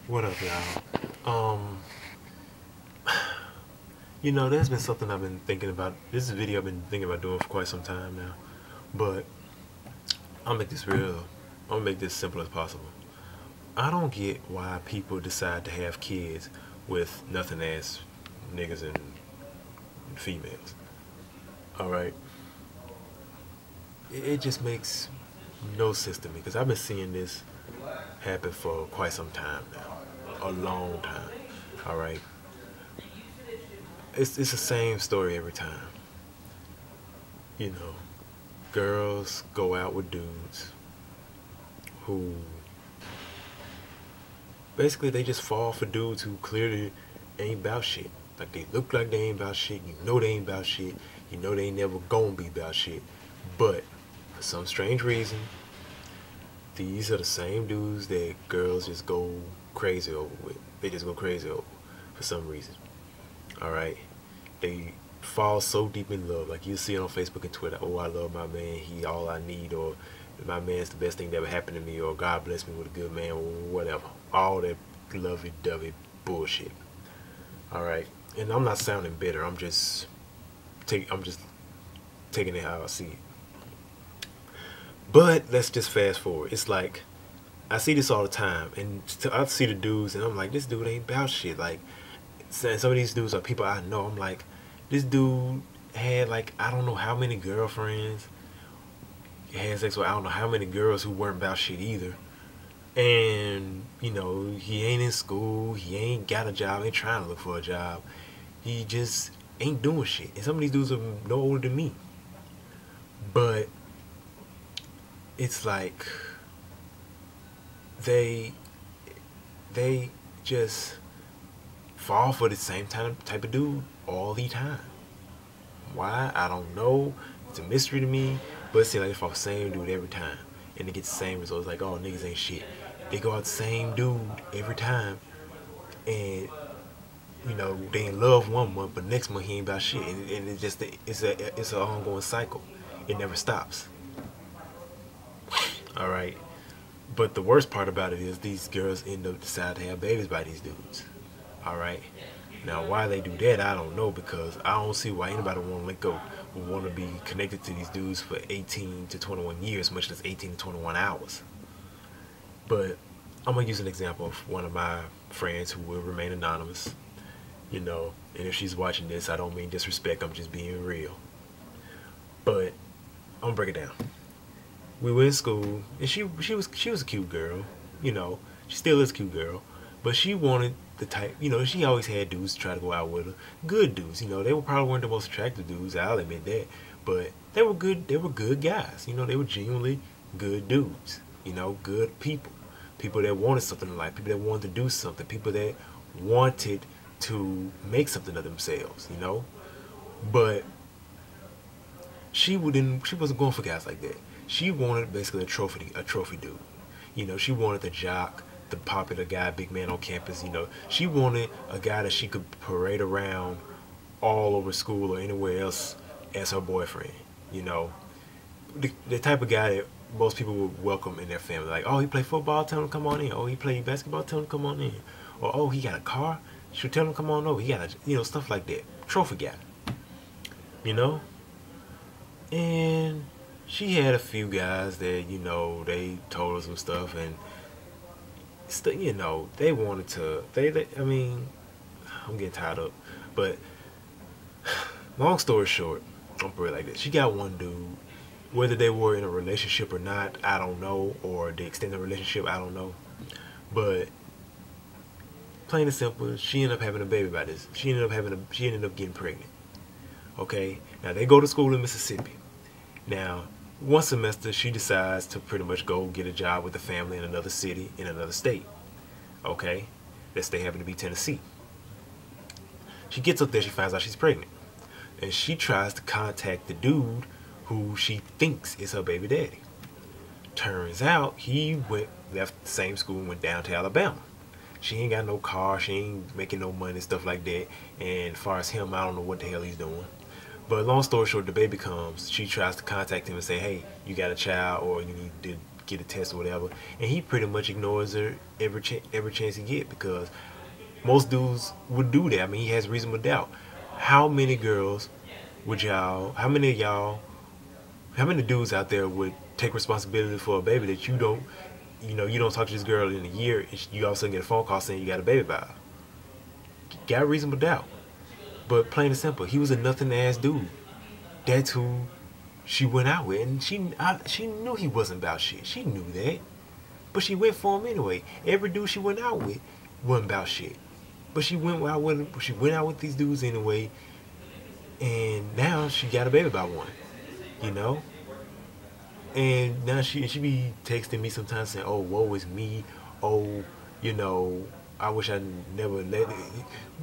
What up, y'all? There's been something I've been thinking about. This is a video I've been thinking about doing for quite some time now. But I'll make this real. I'll make this simple as possible. I don't get why people decide to have kids with nothing as niggas and females. Alright? It just makes no sense to me because I've been seeing this happen for quite some time now. A long time. Alright? It's the same story every time. You know, girls go out with dudes who basically they just fall for dudes who clearly ain't about shit. Like they look like they ain't about shit. You know they ain't about shit. You know they ain't never gonna be about shit. But for some strange reason, these are the same dudes that girls just go crazy over with. They just go crazy over for some reason. Alright? They fall so deep in love. Like you see it on Facebook and Twitter. Oh, I love my man. He all I need. Or my man's the best thing that ever happened to me. Or God bless me with a good man. Or whatever. All that lovey-dovey bullshit. Alright? And I'm not sounding bitter. I'm just taking it how I see it. But let's just fast forward. It's like I see this all the time, and I see the dudes, and I'm like, this dude ain't about shit. Like, some of these dudes are people I know. I'm like, this dude had like I don't know how many girlfriends. He had sex with I don't know how many girls who weren't about shit either. And he ain't in school. He ain't got a job. Ain't trying to look for a job. He just ain't doing shit. And some of these dudes are no older than me. But it's like they just fall for the same type of dude all the time. Why? I don't know. It's a mystery to me. But it seems like they fall for the same dude every time. And they get the same results. Like, oh, niggas ain't shit. They go out the same dude every time. And, they in love one month, but next month he ain't about shit. And it's just, it's an ongoing cycle. It never stops. Alright? But the worst part about it is these girls end up deciding to have babies by these dudes. Alright? Now, why they do that, I don't know, because I don't see why anybody want to link up would want to be connected to these dudes for 18 to 21 years, much less 18 to 21 hours. But I'm going to use an example of one of my friends who will remain anonymous, and if she's watching this, I don't mean disrespect, I'm just being real. But I'm going to break it down. We were in school, and she was a cute girl, she still is a cute girl, but she wanted the type, she always had dudes try to go out with her. Good dudes, they probably weren't the most attractive dudes, I'll admit that. But they were good guys, they were genuinely good dudes, good people. People that wanted something in life, people that wanted to do something, people that wanted to make something of themselves, But she wasn't going for guys like that. She wanted basically a trophy dude. She wanted the jock, the popular guy, big man on campus. She wanted a guy that she could parade around all over school or anywhere else as her boyfriend. The type of guy that most people would welcome in their family. Like, oh, he play football, tell him to come on in. Oh, he play basketball, tell him to come on in. Or, oh, he got a car, should tell him to come on over. He got stuff like that. Trophy guy. And she had a few guys that, they told her some stuff, and they wanted to, I mean, I'm getting tied up, but long story short, I'm put it like this. She got one dude, whether they were in a relationship or not, I don't know, or the extent of the relationship, I don't know, but plain and simple, she ended up having a baby by this. She ended up getting pregnant. Okay, now they go to school in Mississippi. Now, one semester, she decides to pretty much go get a job with the family in another city, in another state. Okay? That state happened to be Tennessee. She gets up there, she finds out she's pregnant. And she tries to contact the dude who she thinks is her baby daddy. Turns out, he left the same school and went down to Alabama. She ain't got no car, she ain't making no money, stuff like that. And as far as him, I don't know what the hell he's doing. But long story short, the baby comes. She tries to contact him and say, hey, you got a child, or you need to get a test or whatever, and he pretty much ignores her every chance he get, because most dudes would do that. I mean, he has reasonable doubt. How many girls would y'all? How many of y'all? How many dudes out there would take responsibility for a baby that you don't? You know, you don't talk to this girl in a year, and you all of a sudden get a phone call saying you got a baby by her. Got reasonable doubt. But plain and simple, he was a nothing ass dude. That's who she went out with, and she knew he wasn't about shit. She knew that, but she went for him anyway. Every dude she went out with wasn't about shit, but she went out with him. She went out with these dudes anyway, and now she got a baby by one. You know, and now she be texting me sometimes saying, "Oh, woe is me. Oh, you know, I wish I never let it."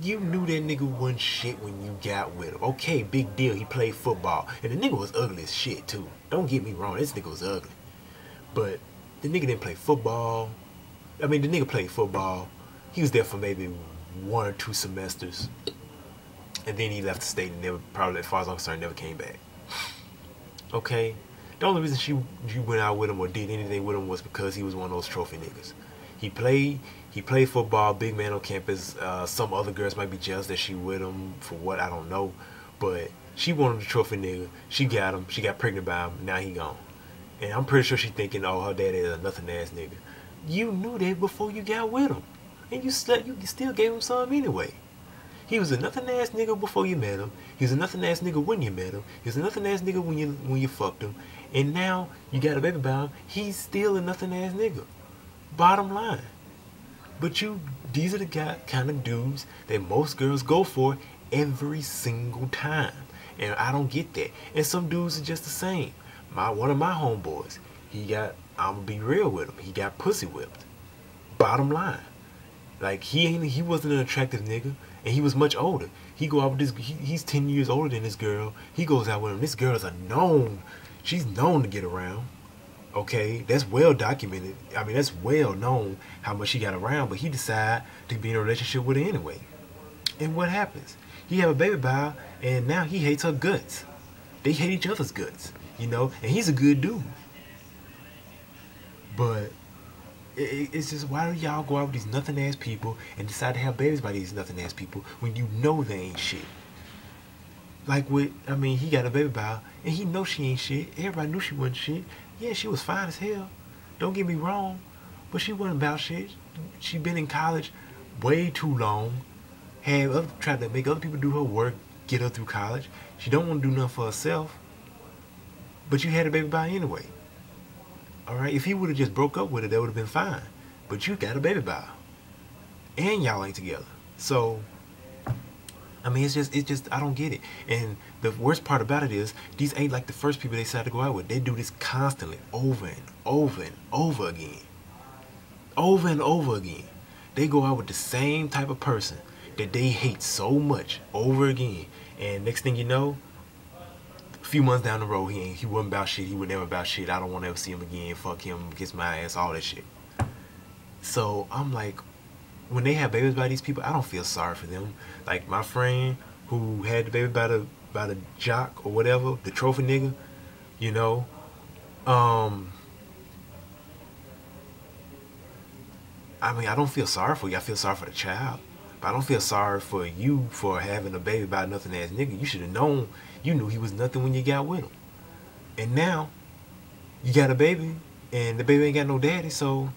You knew that nigga wasn't shit when you got with him. Okay, big deal. He played football, and the nigga was ugly as shit too. Don't get me wrong, this nigga was ugly, but the nigga didn't play football. I mean, the nigga played football. He was there for maybe 1 or 2 semesters, and then he left the state and never, probably as far as I'm concerned, never came back. Okay. The only reason she went out with him or did anything with him was because he was one of those trophy niggas. He played football, big man on campus. Some other girls might be jealous that she with him for what, I don't know. But she wanted the trophy nigga. She got him. She got pregnant by him. Now he gone. And I'm pretty sure she thinking, oh, her daddy is a nothing ass nigga. You knew that before you got with him, and you still gave him some anyway. He was a nothing ass nigga before you met him. He was a nothing ass nigga when you met him. He was a nothing ass nigga when you fucked him. And now you got a baby by him. He's still a nothing ass nigga. Bottom line. But these are the kind of dudes that most girls go for every single time. And I don't get that. And some dudes are just the same. One of my homeboys, I'm gonna be real with him, he got pussy whipped. Bottom line. Like, he wasn't an attractive nigga, and he was much older. He go out with this, he's 10 years older than this girl. He goes out with him. This girl is she's known to get around. Okay, that's well documented. I mean, that's well known how much she got around, but he decided to be in a relationship with her anyway. And what happens? He have a baby by her, and now he hates her guts. They hate each other's guts, you know, and he's a good dude. But it's just, why do y'all go out with these nothing ass people and decide to have babies by these nothing ass people when you know they ain't shit? Like he got a baby by her, and he knows she ain't shit. Everybody knew she wasn't shit. Yeah, she was fine as hell. Don't get me wrong, but she wasn't about shit. She been in college way too long. Tried to make other people do her work, get her through college. She don't want to do nothing for herself. But you had a baby by her anyway. Alright, if he would have just broke up with her, that would have been fine. But you got a baby by her. And y'all ain't together. So, I mean, it's just, I don't get it. And the worst part about it is, these ain't like the first people they decided to go out with. They do this constantly, over and over and over again. Over and over again. They go out with the same type of person that they hate so much, over again. And next thing you know, a few months down the road, he wasn't about shit. He was never about shit. I don't want to ever see him again. Fuck him, kiss my ass, all that shit. So I'm like, when they have babies by these people, I don't feel sorry for them. Like my friend who had the baby by the jock or whatever, the trophy nigga, you know. I mean, I don't feel sorry for you. I feel sorry for the child. But I don't feel sorry for you for having a baby by a nothing ass nigga. You should have known. You knew he was nothing when you got with him. And now, you got a baby, and the baby ain't got no daddy, so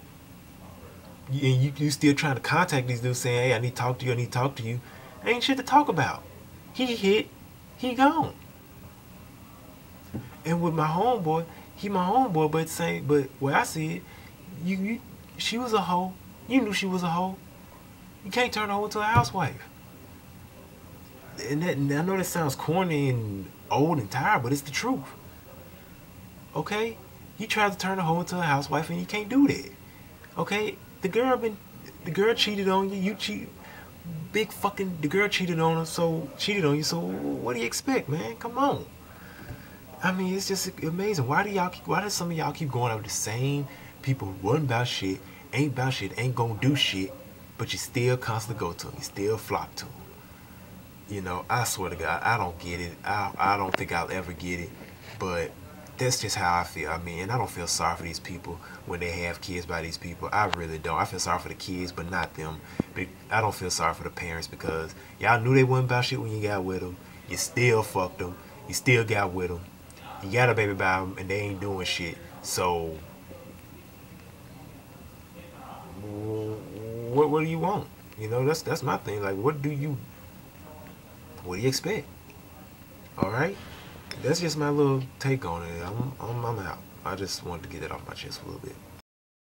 you still trying to contact these dudes saying, hey, I need to talk to you, I need to talk to you. Ain't shit to talk about. He hit, he gone. And with my homeboy, he my homeboy, but where I see it, she was a hoe. You knew she was a hoe. You can't turn her into a housewife. And I know that sounds corny and old and tired, but it's the truth. Okay? You tried to turn a hoe into a housewife, and you can't do that. Okay? The girl cheated on you. The girl cheated on you. So what do you expect, man? Come on. I mean, it's just amazing. Why do some of y'all keep going out with the same people who wasn't about shit, ain't about shit, ain't gonna do shit, but you still constantly go to them, you still flock to them? You know, I swear to God, I don't get it. I don't think I'll ever get it. But that's just how I feel. I mean, and I don't feel sorry for these people when they have kids by these people. I really don't. I feel sorry for the kids, but not them. I don't feel sorry for the parents because y'all knew they wasn't about shit when you got with them. You still fucked them. You still got with them. You got a baby by them, and they ain't doing shit. So, what do you want? You know, that's my thing. Like, what do you expect? All right, that's just my little take on it. I'm out. I just wanted to get that off my chest a little bit.